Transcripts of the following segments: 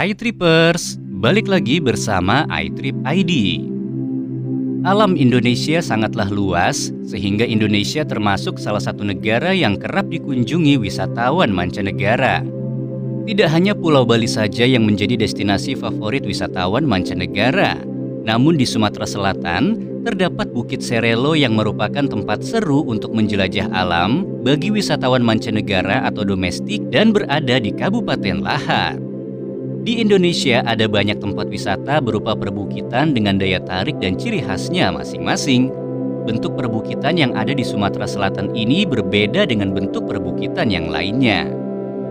Hai Trippers, balik lagi bersama iTrip ID. Alam Indonesia sangatlah luas, sehingga Indonesia termasuk salah satu negara yang kerap dikunjungi wisatawan mancanegara. Tidak hanya Pulau Bali saja yang menjadi destinasi favorit wisatawan mancanegara, namun di Sumatera Selatan terdapat Bukit Serelo yang merupakan tempat seru untuk menjelajah alam bagi wisatawan mancanegara atau domestik dan berada di Kabupaten Lahat. Di Indonesia ada banyak tempat wisata berupa perbukitan dengan daya tarik dan ciri khasnya masing-masing. Bentuk perbukitan yang ada di Sumatera Selatan ini berbeda dengan bentuk perbukitan yang lainnya.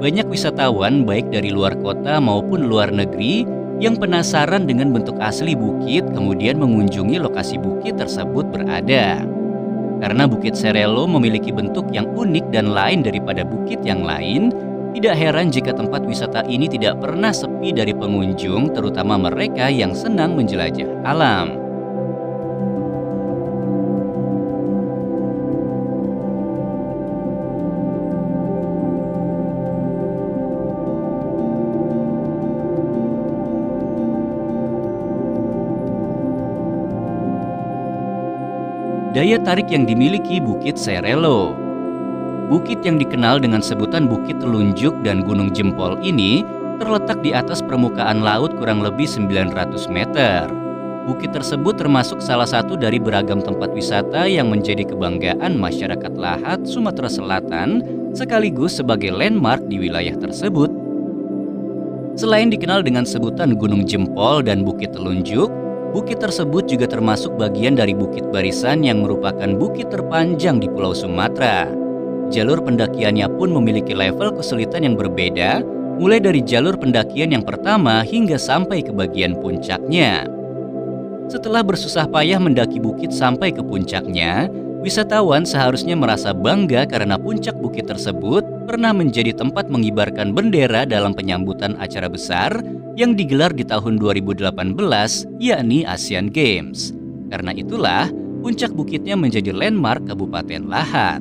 Banyak wisatawan baik dari luar kota maupun luar negeri yang penasaran dengan bentuk asli bukit kemudian mengunjungi lokasi bukit tersebut berada. Karena Bukit Serelo memiliki bentuk yang unik dan lain daripada bukit yang lain, tidak heran jika tempat wisata ini tidak pernah sepi dari pengunjung, terutama mereka yang senang menjelajah alam. Daya tarik yang dimiliki Bukit Serelo. Bukit yang dikenal dengan sebutan Bukit Telunjuk dan Gunung Jempol ini terletak di atas permukaan laut kurang lebih 900 meter. Bukit tersebut termasuk salah satu dari beragam tempat wisata yang menjadi kebanggaan masyarakat Lahat, Sumatera Selatan, sekaligus sebagai landmark di wilayah tersebut. Selain dikenal dengan sebutan Gunung Jempol dan Bukit Telunjuk, bukit tersebut juga termasuk bagian dari Bukit Barisan yang merupakan bukit terpanjang di Pulau Sumatera. Jalur pendakiannya pun memiliki level kesulitan yang berbeda, mulai dari jalur pendakian yang pertama hingga sampai ke bagian puncaknya. Setelah bersusah payah mendaki bukit sampai ke puncaknya, wisatawan seharusnya merasa bangga karena puncak bukit tersebut pernah menjadi tempat mengibarkan bendera dalam penyambutan acara besar yang digelar di tahun 2018, yakni Asian Games. Karena itulah, puncak bukitnya menjadi landmark Kabupaten Lahat.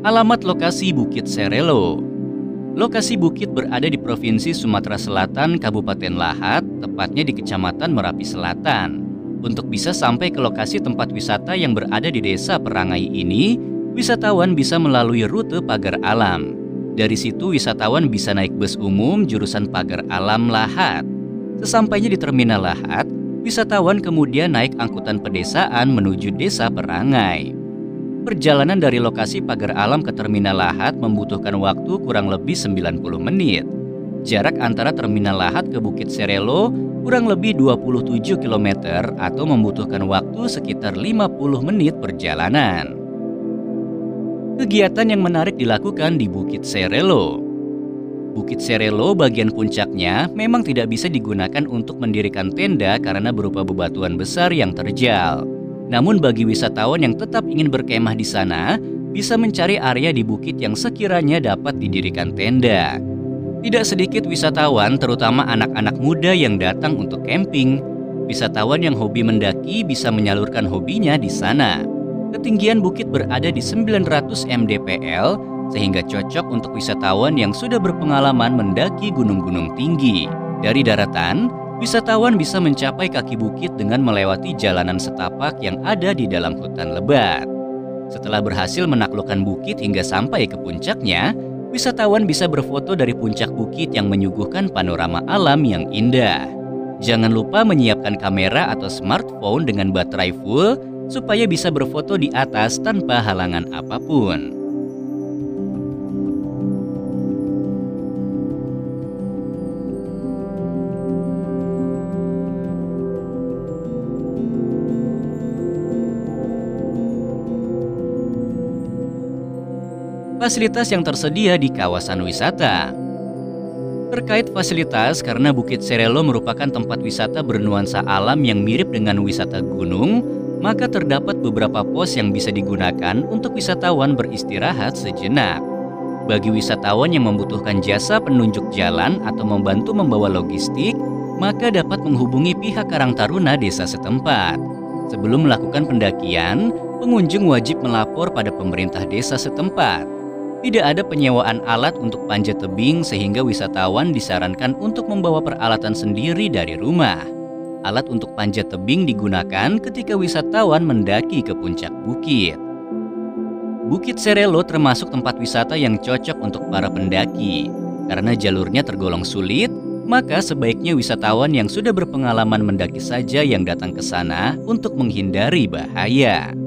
Alamat lokasi Bukit Serelo. Lokasi bukit berada di Provinsi Sumatera Selatan, Kabupaten Lahat, tepatnya di Kecamatan Merapi Selatan. Untuk bisa sampai ke lokasi tempat wisata yang berada di Desa Perangai ini, wisatawan bisa melalui rute Pagar Alam. Dari situ wisatawan bisa naik bus umum jurusan Pagar Alam Lahat. Sesampainya di Terminal Lahat, wisatawan kemudian naik angkutan pedesaan menuju Desa Perangai. Perjalanan dari lokasi Pagar Alam ke Terminal Lahat membutuhkan waktu kurang lebih 90 menit. Jarak antara Terminal Lahat ke Bukit Serelo kurang lebih 27 km atau membutuhkan waktu sekitar 50 menit perjalanan. Kegiatan yang menarik dilakukan di Bukit Serelo. Bukit Serelo bagian puncaknya memang tidak bisa digunakan untuk mendirikan tenda karena berupa bebatuan besar yang terjal. Namun bagi wisatawan yang tetap ingin berkemah di sana, bisa mencari area di bukit yang sekiranya dapat didirikan tenda. Tidak sedikit wisatawan, terutama anak-anak muda yang datang untuk camping. Wisatawan yang hobi mendaki bisa menyalurkan hobinya di sana. Ketinggian bukit berada di 900 mdpl, sehingga cocok untuk wisatawan yang sudah berpengalaman mendaki gunung-gunung tinggi. Dari daratan, wisatawan bisa mencapai kaki bukit dengan melewati jalanan setapak yang ada di dalam hutan lebat. Setelah berhasil menaklukkan bukit hingga sampai ke puncaknya, wisatawan bisa berfoto dari puncak bukit yang menyuguhkan panorama alam yang indah. Jangan lupa menyiapkan kamera atau smartphone dengan baterai full supaya bisa berfoto di atas tanpa halangan apapun. Fasilitas yang tersedia di kawasan wisata. Terkait fasilitas, karena Bukit Serelo merupakan tempat wisata bernuansa alam yang mirip dengan wisata gunung, maka terdapat beberapa pos yang bisa digunakan untuk wisatawan beristirahat sejenak. Bagi wisatawan yang membutuhkan jasa penunjuk jalan atau membantu membawa logistik, maka dapat menghubungi pihak Karang Taruna desa setempat. Sebelum melakukan pendakian, pengunjung wajib melapor pada pemerintah desa setempat. Tidak ada penyewaan alat untuk panjat tebing sehingga wisatawan disarankan untuk membawa peralatan sendiri dari rumah. Alat untuk panjat tebing digunakan ketika wisatawan mendaki ke puncak bukit. Bukit Serelo termasuk tempat wisata yang cocok untuk para pendaki. Karena jalurnya tergolong sulit, maka sebaiknya wisatawan yang sudah berpengalaman mendaki saja yang datang ke sana untuk menghindari bahaya.